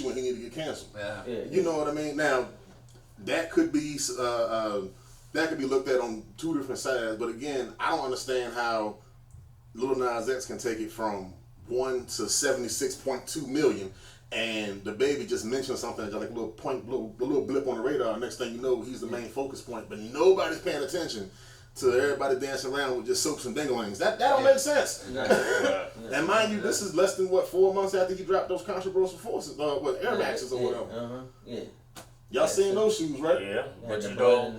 issue and he need to get canceled. Yeah. You know what I mean? Now, that could be looked at on two different sides. But again, I don't understand how Lil Nas X can take it from 1 to 76.2 million, and the baby just mentioned something like a little blip on the radar. Next thing you know, he's the main focus point, but nobody's paying attention to everybody dancing around with just soaps and dinglings. That don't make sense. And mind you, this is less than 4 months after he dropped those controversial forces, Air Maxes or whatever. Y'all seen those shoes, right? Yeah, but you know,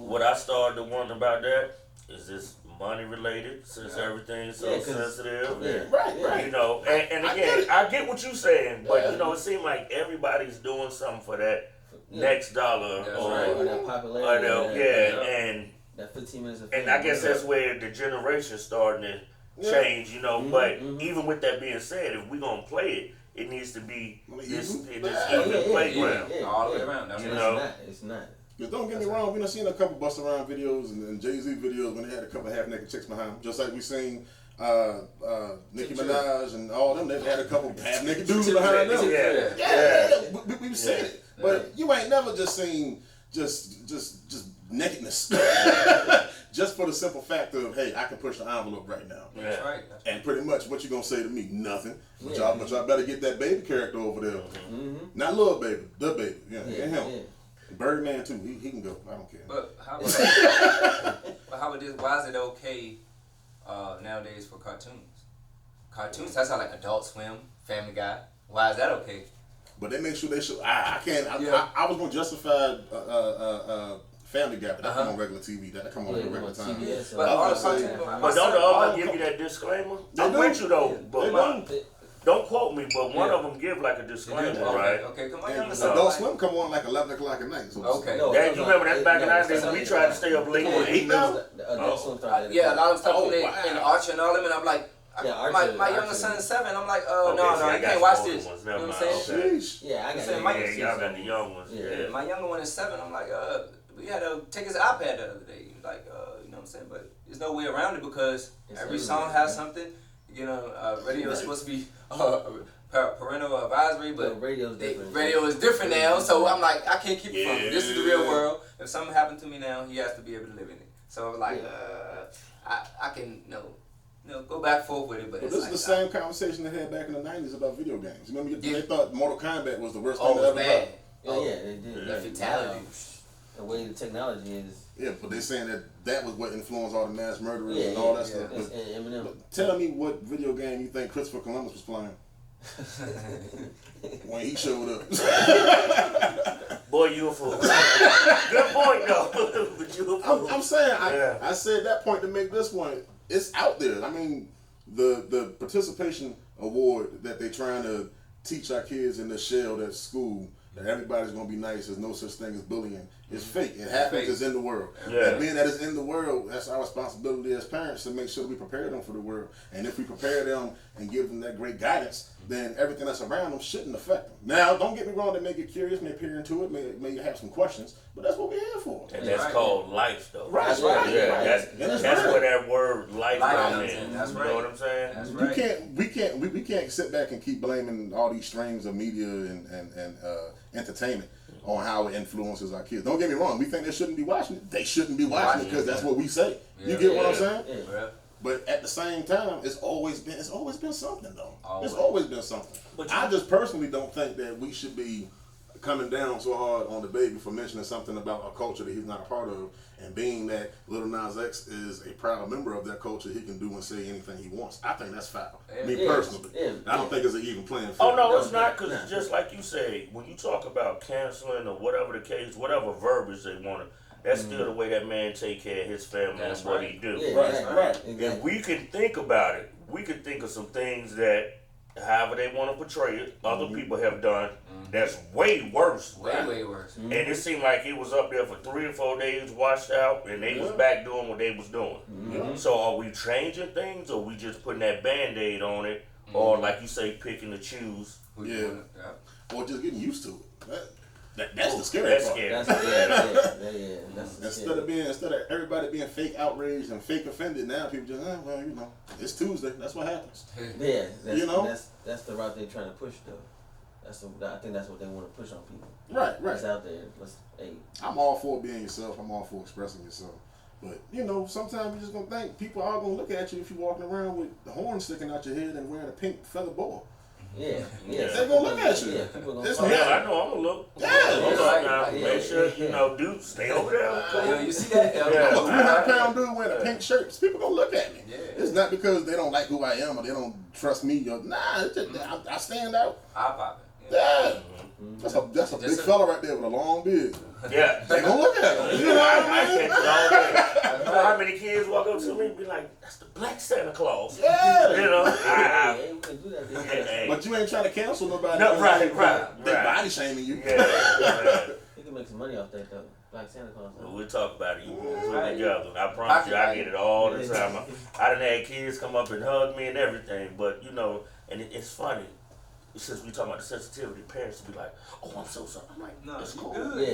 what I started to wonder about that is this money related, since everything's so sensitive. Right. You know, and again, I get what you're saying, but you know, it seems like everybody's doing something for that next dollar or that popularity. And that 15 minutes of and I guess that's where the generation's starting to change, you know. But even with that being said, if we're gonna play it, it needs to be this even playground all the way around. That's it's not. But don't get me wrong, we done seen a couple bust around videos and Jay-Z videos when they had a couple half naked chicks behind them. Just like we seen Nicki Minaj and all them, they had a couple half naked dudes behind them. We've seen it. But you ain't never just seen just nakedness. Just for the simple fact of, hey, I can push the envelope right now. That's right. And pretty much what you gonna say to me? Nothing. But y'all better get that baby character over there. Not little baby, the baby. Get him. Birdman too. He can go. I don't care. But how about this? Why is it okay nowadays for cartoons? Cartoons, that's how like Adult Swim, Family Guy. Why is that okay? But they make sure they show. I can't. I was gonna justify Family Guy, but that come on regular TV. That come on regular time. But don't the other give you that disclaimer? I'm with you though, but don't quote me, but one of them give like a disclaimer, right? Okay, come on. Adult Swim come on like 11 o'clock at night. So okay. You remember that back in the days we tried to stay up late with 8 now? Yeah, a lot of stuff in Archer and all them, and I'm like, my youngest son is 7. I'm like, no, I can't watch this. You know what I'm saying? Yeah, I got y'all got the young ones. Yeah, my younger one is 7. I'm like, we had to take his iPad the other day. Like, you know what I'm saying? But there's no way around it because every song has something. You know, radio is supposed to be parental advisory, but radio is different now. So I'm like, I can't keep it from him. This is the real world. If something happened to me now, he has to be able to live in it. So I'm like, I can go back and forth with it. But this is the same conversation they had back in the 90s about video games. Remember, they thought Mortal Kombat was the worst thing ever. Bad. They did. The fatality. The way the technology is. Yeah, but they're saying that was what influenced all the mass murderers and all that stuff. But tell me what video game you think Christopher Columbus was playing when he showed up. Boy, you a fool. Good point, though. But you a fool. I'm saying, I said that point to make this one. It's out there. I mean, the participation award that they're trying to teach our kids in the shell that's school, that everybody's going to be nice, there's no such thing as bullying. It's fake. It happens. It's in the world. And being that it's in the world, that's our responsibility as parents to make sure we prepare them for the world. And if we prepare them and give them that great guidance, then everything that's around them shouldn't affect them. Now, don't get me wrong, they may get curious, may peer into it, may have some questions, but that's what we're here for. And that's called life, though. That's right. That's where that word life comes in. That's right. You know what I'm saying? That's right. We can't sit back and keep blaming all these streams of media and entertainment on how it influences our kids. Don't get me wrong. We think they shouldn't be watching it. They shouldn't be watching it because that's what we say. You get what I'm saying? Yeah. But at the same time, it's always been something though. Always. It's always been something. But I just personally don't think that we should be coming down so hard on the baby for mentioning something about a culture that he's not a part of, and being that Lil Nas X is a proud member of that culture, he can do and say anything he wants. I think that's foul. Me personally. I don't think it's an even playing field. Oh, no, it's not, because just like you say, when you talk about canceling or whatever the case, whatever verbiage they want to, that's still the way that man take care of his family and what he do. Right. If we can think about it, we can think of some things that, however they want to portray it, other people have done that's way worse. Way worse. And it seemed like it was up there for 3 or 4 days, washed out, and they was back doing what they was doing. So are we changing things, or we just putting that Band-Aid on it, or like you say, picking to choose? Or just getting used to it. That's the scary part. Instead of everybody being fake outraged and fake offended, now people just, well, you know, it's Tuesday. That's what happens. That's the route they're trying to push, though. I think that's what they want to push on people. Right. It's out there. I'm all for being yourself. I'm all for expressing yourself. But, sometimes you're just going to think people are going to look at you if you're walking around with the horn sticking out your head and wearing a pink feather boa. Yeah. They're going to look at you. Yeah, people gonna It's follow. not- I know I'm gonna look. Yeah. Make sure, dude, stay over there. You see that? I'm a 300-pound dude wearing a pink shirt. People going to look at me. Yeah. It's not because they don't like who I am or they don't trust me. It's just, I stand out. Eye popping. Yeah. That's a big fella right there with a long beard. Yeah. They gonna look at him. You know what I mean? You know how many kids walk up to me and be like, "That's the black Santa Claus." Yeah. Hey, we can do that. Hey. But you ain't trying to cancel nobody. No, right. They body shaming you. Yeah. You can make some money off that though. Black Santa Claus. We'll talk about it. You together. I promise you, I get it all the time. I done had kids come up and hug me and everything, but and it's funny. Since we talking about the sensitivity, parents will be like, "Oh, I'm so sorry." I'm like, No, "It's you cool. good.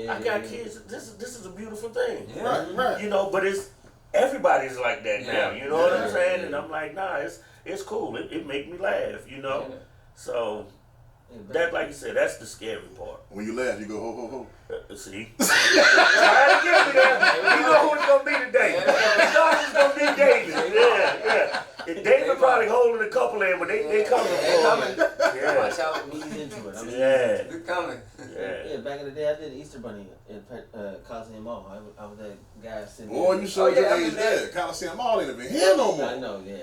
Yeah. I got kids. This is a beautiful thing." Yeah. Right. But it's everybody's like that now. You know what I'm saying? Yeah. And I'm like, nah, it's cool. It make me laugh. Yeah. So that, like you said, that's the scary part. When you laugh, you go ho ho ho. See, trying to get me there. You know who it's gonna be today? You know who's gonna be David. Yeah. And David probably holding a couple in, but they coming for They coming. him. Yeah. Watch out. Ease into it. Yeah. They're coming. Yeah. Back in the day, I did Easter Bunny at Coliseum Mall. I was that guy sitting Boy, there. you showed your I age mean, there. Coliseum Mall ain't even here no more. I know, yeah.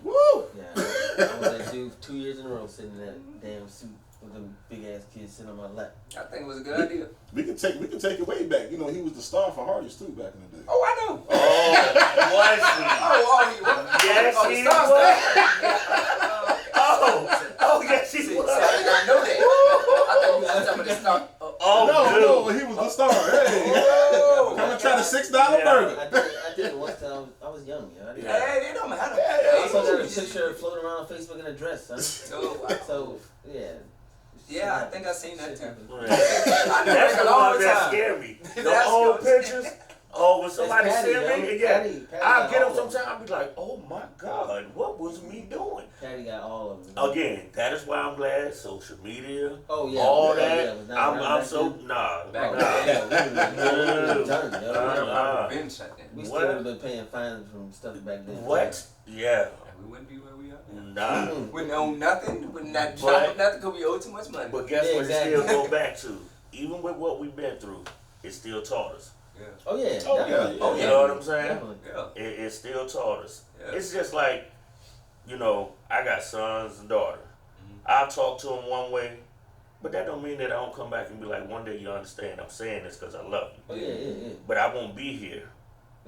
Woo! Yeah, I was that dude 2 years in a row sitting in that damn suit with them big ass kids sitting on my lap. I think it was a good idea. We can take it way back. He was the star for Hardy's too back in the day. Oh, I know. Was he? He was. Yes, Oh, he the star was. Oh, yes, he See, was. I did not know that. I thought you was talking about the star. No, he was the star. Hey, come and try the $6 burger. I did it once time. I was young, yeah. I did it. Hey, they don't matter. I also got a picture floating around on Facebook in a dress, son. So, yeah. Yeah, I think I seen that too. Yeah. I do That's that the all one the that time. scared me. The That's old good. pictures. Oh, when somebody Patty, send me, yo. yeah, Patty I'll got get them all of sometimes. I'll be like, oh my God, what was me doing? Patty got all of them. Again, that is why I'm glad social media, Oh, yeah. all yeah, that. yeah. I'm so nah. Back Oh, then. yeah, we would've been done, yo. Been shut down. We What? still would have been paying fines from stuff back then. What? Yeah. We wouldn't be where we are now. Nah. Wouldn't own nothing. Wouldn't not But- drop nothing because we owe too much money. But guess Yeah, what? exactly. It still go back to, even with what we've been through, it still taught us. Yeah. Oh, yeah. Oh, definitely. yeah. You know what I'm saying? Definitely. Yeah. It still taught us. Yeah. It's just like, I got sons and daughters. I'll talk to them one way, but that don't mean that I don't come back and be like, one day you understand I'm saying this because I love you. Oh, yeah. But I won't be here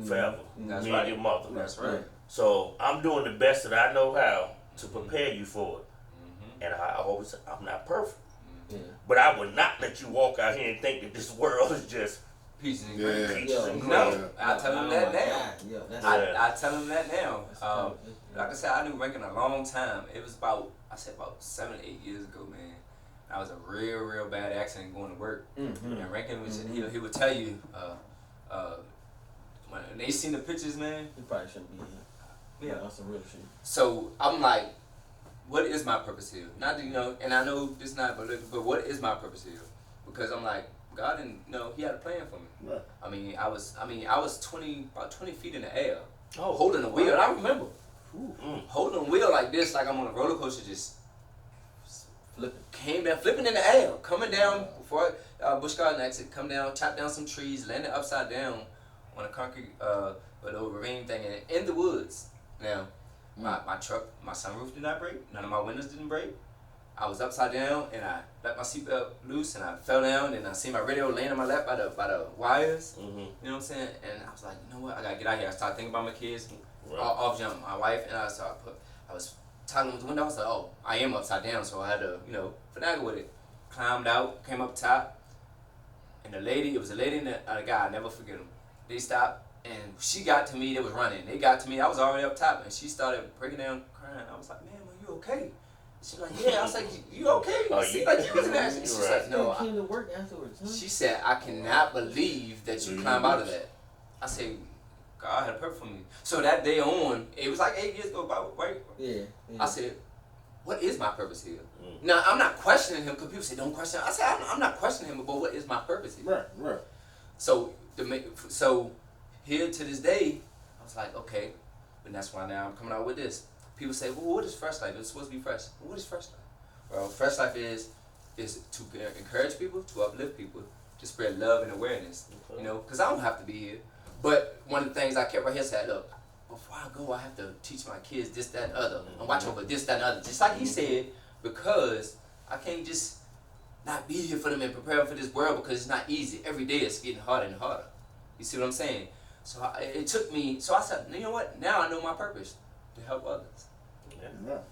forever. That's Me right. and your mother. That's right. So I'm doing the best that I know how to prepare you for it. And I'm not perfect. Yeah. But I would not let you walk out here and think that this world is just Peaches and Yeah. cream. peaches and cream. No, I tell them that now. Yeah, that's I tell them that now. tough. Like I said, I knew Rankin a long time. It was about 7 or 8 years ago, man. I was a real bad accident going to work. And Rankin was he would tell you when they seen the pictures, man. You probably shouldn't be here. Yeah. That's some real shit. So I'm like, what is my purpose here? Not to, and I know this not, but what is my purpose here? Because I'm like, God didn't, He had a plan for me. Right. I was about 20 feet in the air, Oh, holding the wheel. And I remember Mm. holding the wheel like this, like I'm on a roller coaster, just Flipping. came down, flipping in the air, coming down before Busch Garden exit, come down, chop down some trees, landed upside down on a concrete, a little ravine thing in the woods. Now, my truck, my sunroof did not break, none of my windows didn't break. I was upside down and I let my seatbelt loose and I fell down and I see my radio laying on my lap by the wires. Mm-hmm. You know what I'm saying? And I was like, you know what? I gotta get out here. I started thinking about my kids, Right. off jump my wife, and I was toggling with the window. I was like, oh, I am upside down, so I had to, finagle with it. Climbed out, came up top, and it was a lady and a guy. I never forget them. They stopped and she got to me. They was running. They got to me. I was already up top, and she started breaking down, crying. I was like, man, are you okay? She's like, yeah. I was like, you okay? Oh, You seem like you was in that. She's right. like, no. You came to work afterwards, huh? She said, I cannot believe that you climbed out of that. I said, God had a purpose for me. So that day on, it was like 8 years ago, right? Yeah. I said, what is my purpose here? Now, I'm not questioning him, because people say, don't question him. I say, I'm not questioning him, but what is my purpose here? Right. So, so here to this day, I was like, okay, and that's why now I'm coming out with this. People say, well, what is Fresh Life? It's supposed to be fresh. Well, what is Fresh Life? Well, Fresh Life is to encourage people, to uplift people, to spread love and awareness. You know, because I don't have to be here. But one of the things I kept right here said, look, before I go, I have to teach my kids this, that, and other, and watch over this, that, and other. Just like he said, because I can't just not be here for them and prepare them for this world, because it's not easy. Every day it's getting harder and harder. You see what I'm saying? So it took me, so I said, you know what? Now I know my purpose, to help others.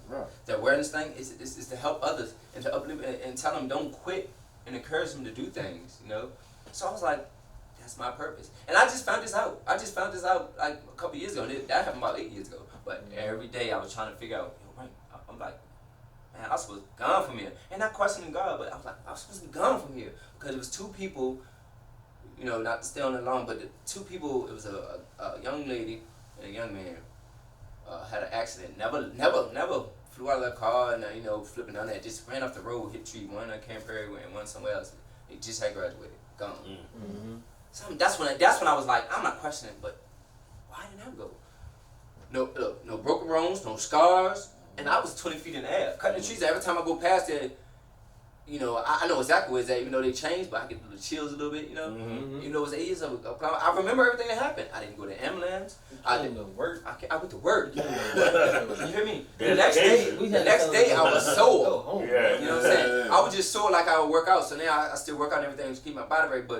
Right. The awareness thing is to help others and to uplift and tell them don't quit and encourage them to do things, you know? So I was like, that's my purpose. And I just found this out. Like a couple years ago. That happened about 8 years ago. But every day I was trying to figure out, right, I'm like, man, I was supposed to be gone from here. And not questioning God, but I was like, I was supposed to be gone from here. Because it was two people, you know, not to stay on it long, but the two people, it was a young lady and a young man had an accident. Never flew out of their car and, you know, flipping down there. Just ran off the road, hit a tree. One on Camp Prairie and one somewhere else. They just had graduated. Gone. Mm-hmm. So that's when I was like, I'm not questioning, but why didn't I go? No broken bones, no scars, and I was 20 feet in the air, cutting the trees. Every time I go past there, you know, I know exactly where it's at, even though they changed, but I get the chills a little bit, you know. Mm-hmm. You know, it was 8 years of I remember everything that happened. I didn't go to ambulance. I didn't go to work. I went to work. You hear me? The Dedication. next day I was sore. Go home. Yeah. You know what I'm saying? I was just sore like I would work out. So now I still work out and everything to keep my body right. But